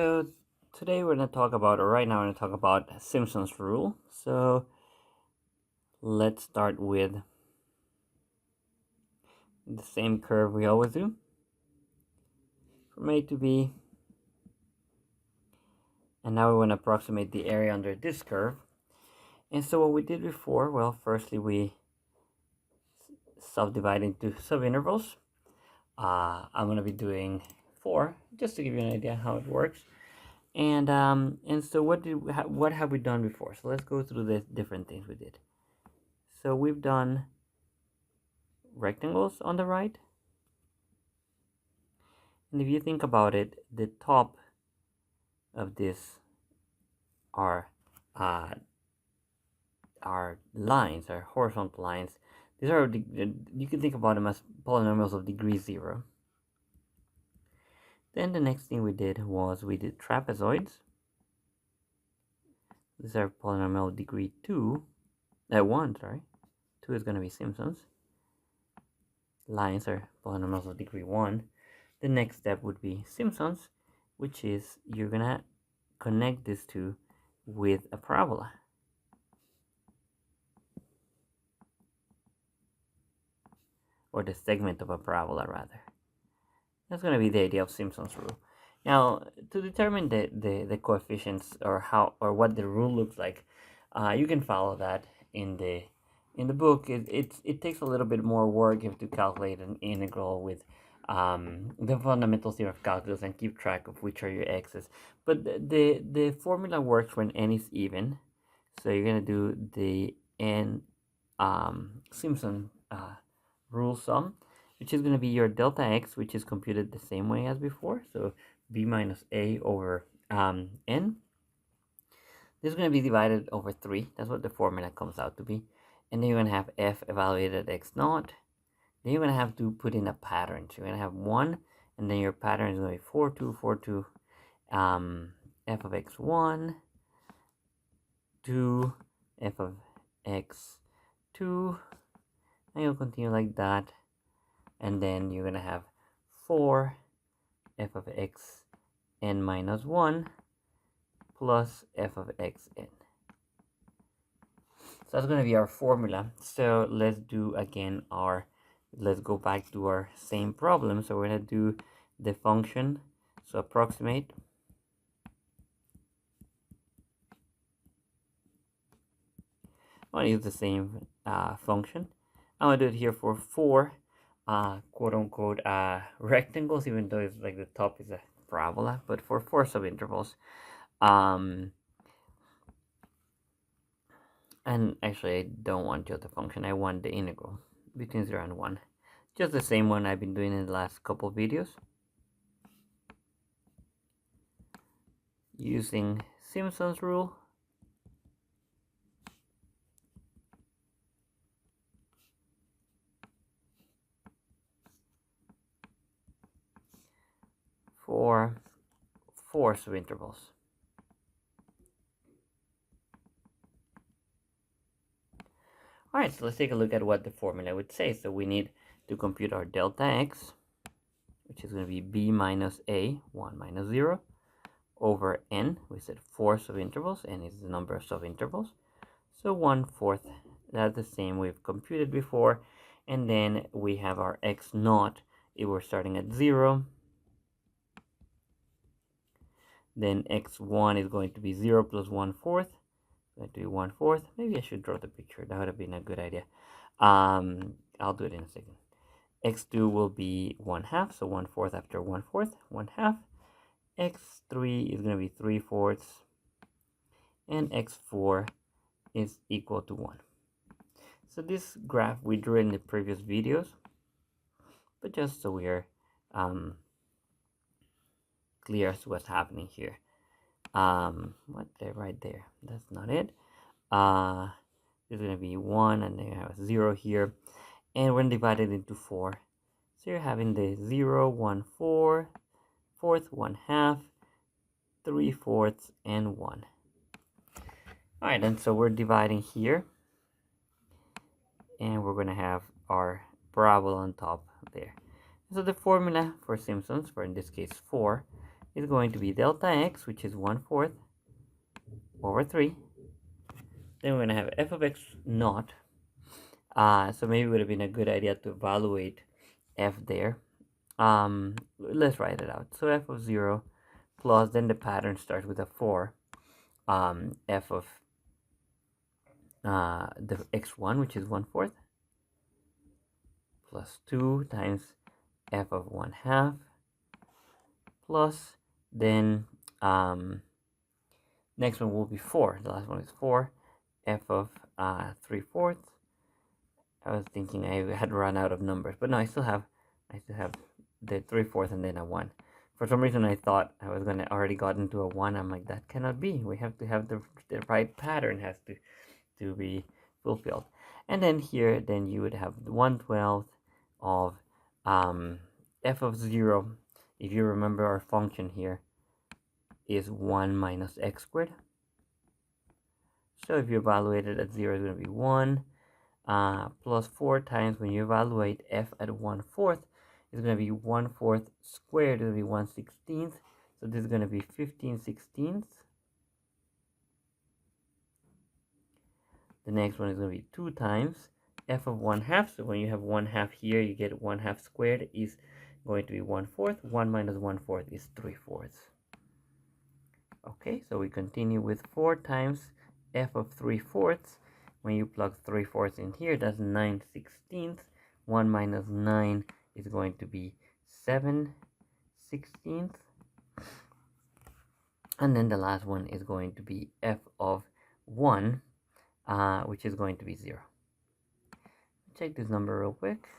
So today we're going to talk about, or right now we're going to talk about Simpson's rule. So let's start with the same curve we always do. From A to B. And now we want to approximate the area under this curve. And so what we did before, well, firstly we subdivide into subintervals. I'm going to be doing 4, just to give you an idea how it works. And so what have we done before? So let's go through the different things we did. So we've done rectangles on the right. And if you think about it, the top of this are lines, are horizontal lines. These are, you can think about them as polynomials of degree 0. Then the next thing we did was we did trapezoids. These are polynomial of degree 1, sorry. 2 is going to be Simpson's. Lines are polynomials of degree 1. The next step would be Simpson's, which is you're going to connect these two with a parabola. Or the segment of a parabola, rather. That's going to be the idea of Simpson's rule. Now, to determine the coefficients or what the rule looks like, you can follow that in the book. It takes a little bit more work. You have to calculate an integral with the fundamental theorem of calculus and keep track of which are your x's. But the formula works when n is even. So you're going to do the n Simpson rule sum, which is going to be your delta x, which is computed the same way as before. So b minus a over n. This is going to be divided over 3. That's what the formula comes out to be. And then you're going to have f evaluated at x naught. Then you're going to have to put in a pattern. So you're going to have 1, and then your pattern is going to be 4, 2, 4, 2, f of x1, 2, f of x2, and you'll continue like that. And then you're going to have 4, f of x n minus 1, plus f of xn. So that's going to be our formula. So let's do again let's go back to our same problem. So we're going to do the function. So approximate. I want to use the same function. I'm going to do it here for 4 quote unquote rectangles, even though it's like the top is a parabola, but for 4 subintervals. And actually I don't want just the function, I want the integral between 0 and 1. Just the same one I've been doing in the last couple of videos. Using Simpson's rule. For 4 subintervals. Alright, so let's take a look at what the formula would say. So we need to compute our delta x, which is going to be b minus a, 1 minus 0, over n. We said 4 subintervals, n is the number of subintervals. So 1/4, that's the same we've computed before. And then we have our x naught, if we're starting at 0. Then x1 is going to be 0 plus 1/4. Going to be 1/4. Maybe I should draw the picture. That would have been a good idea. I'll do it in a second. x2 will be 1/2, so 1/4 after 1/4, 1/2. x3 is going to be 3/4, and x4 is equal to 1. So this graph we drew in the previous videos, but just so we're clear as to what's happening here. Right there, that's not it. There's going to be 1, and then you have a 0 here, and we're divided into 4. So you're having the 0, 1/4, 1/2, 3/4, and 1. Alright, and so we're dividing here, and we're going to have our parabola on top there. So the formula for Simpson's, for in this case 4, is going to be delta x, which is 1/4 over 3. Then we're going to have f of x naught. So maybe it would have been a good idea to evaluate f there. Let's write it out. So f of 0 plus, then the pattern starts with a 4. F of the x1, which is 1/4, plus 2 times f of 1/2, plus, then next one will be 4. The last one is 4. F of 3/4. I was thinking I had run out of numbers, but no, I still have the 3/4 and then a 1. For some reason, I thought I was gonna already got into a 1. I'm like, that cannot be. We have to have the right pattern has to be fulfilled. And then here, then you would have 1/12 of f of 0. If you remember, our function here is 1 minus x squared. So if you evaluate it at 0, it's going to be 1 plus 4 times, when you evaluate f at 1/4, it's going to be 1/4 squared, it'll be 1/16. So this is going to be 15/16. The next one is going to be 2 times f of 1/2. So when you have 1/2 here, you get 1/2 squared is going to be 1/4. 1 minus 1/4 is 3/4. Okay, so we continue with 4 times f of 3/4. When you plug 3/4 in here, that's 9/16. 1 minus 9 is going to be 7/16. And then the last one is going to be f of 1, which is going to be 0. Check this number real quick.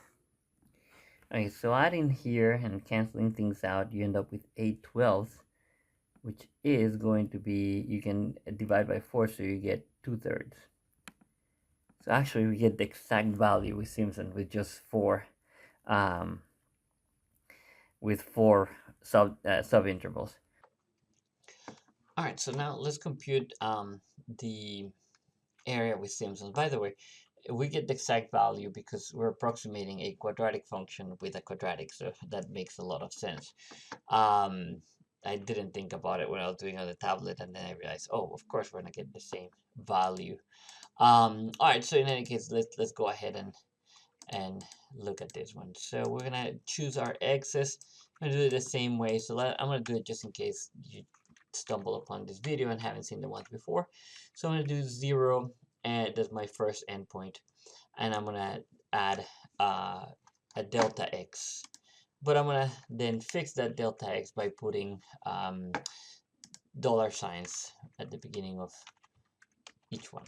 Okay, so adding here and canceling things out, you end up with 8/12, which is going to be, you can divide by 4, so you get 2/3. So actually, we get the exact value with Simpson with just 4, sub intervals. All right, so now let's compute the area with Simpsons. By the way, we get the exact value because we're approximating a quadratic function with a quadratic, so that makes a lot of sense. I didn't think about it when I was doing it on the tablet, and then I realized, oh, of course we're gonna get the same value. All right, so in any case, let's go ahead and look at this one. So we're gonna choose our x's. I'm gonna do it the same way. So I'm gonna do it just in case you stumble upon this video and haven't seen the ones before. So I'm gonna do 0, and that's my first endpoint, and I'm gonna add a delta x. But I'm gonna then fix that delta x by putting dollar signs at the beginning of each one.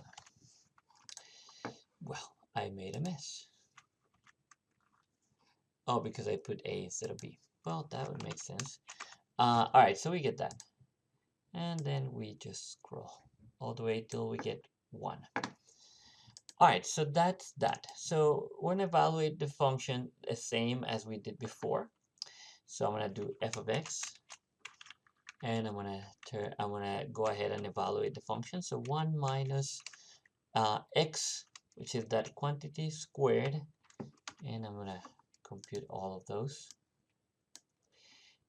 Well, I made a mess. Oh, because I put A instead of B. Well, that would make sense. All right, so we get that. And then we just scroll all the way till we get 1. All right, so that's that. So we're gonna evaluate the function the same as we did before. So I'm gonna do f of x, and I'm gonna go ahead and evaluate the function. So 1 minus x, which is that quantity, squared, and I'm gonna compute all of those.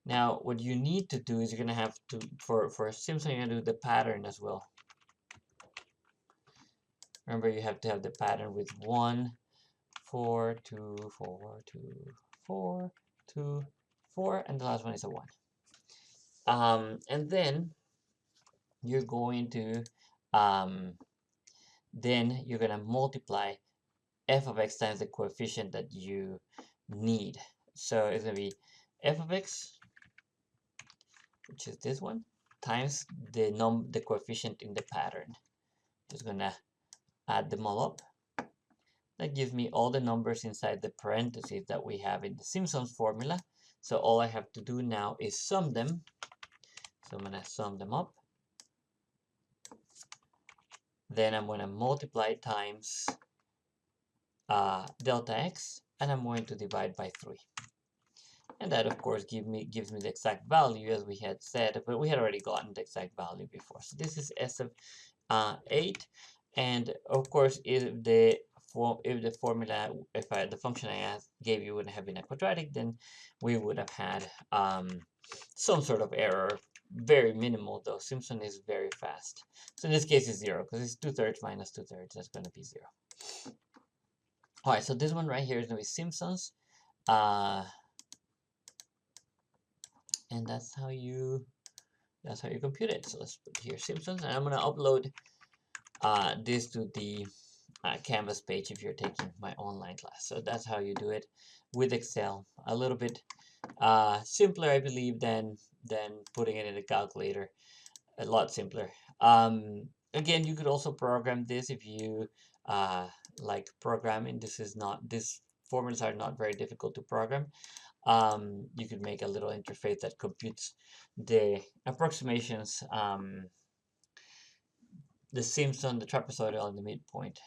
Now, what you need to do is you're gonna have to, for Simpson, you're gonna do the pattern as well. Remember, you have to have the pattern with 1, 4, 2, 4, 2, 4, 2, 4, and the last one is a 1. And then you're going to multiply f of x times the coefficient that you need. So it's gonna be f of x, which is this one, times the coefficient in the pattern. Just gonna add them all up. That gives me all the numbers inside the parentheses that we have in the Simpsons formula. So all I have to do now is sum them. So I'm gonna sum them up. Then I'm gonna multiply times delta x, and I'm going to divide by 3. And that, of course, gives me the exact value as we had said, but we had already gotten the exact value before. So this is S of 8, and of course, if the the formula, the function I gave you wouldn't have been a quadratic, then we would have had some sort of error, very minimal though. Simpson is very fast. So in this case it's 0 because it's 2/3 minus 2/3. That's going to be 0. All right, so this one right here is going to be Simpson's. And that's how you compute it. So let's put here Simpsons, and I'm going to upload this to the Canvas page if you're taking my online class. So that's how you do it with Excel. A little bit simpler, I believe, than putting it in a calculator. A lot simpler. Again, you could also program this if you like programming. These formulas are not very difficult to program. You could make a little interface that computes the approximations, the Simpson, the trapezoidal, and the midpoint.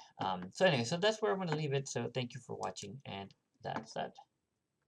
So anyway, so that's where I'm going to leave it. So thank you for watching, and that's that.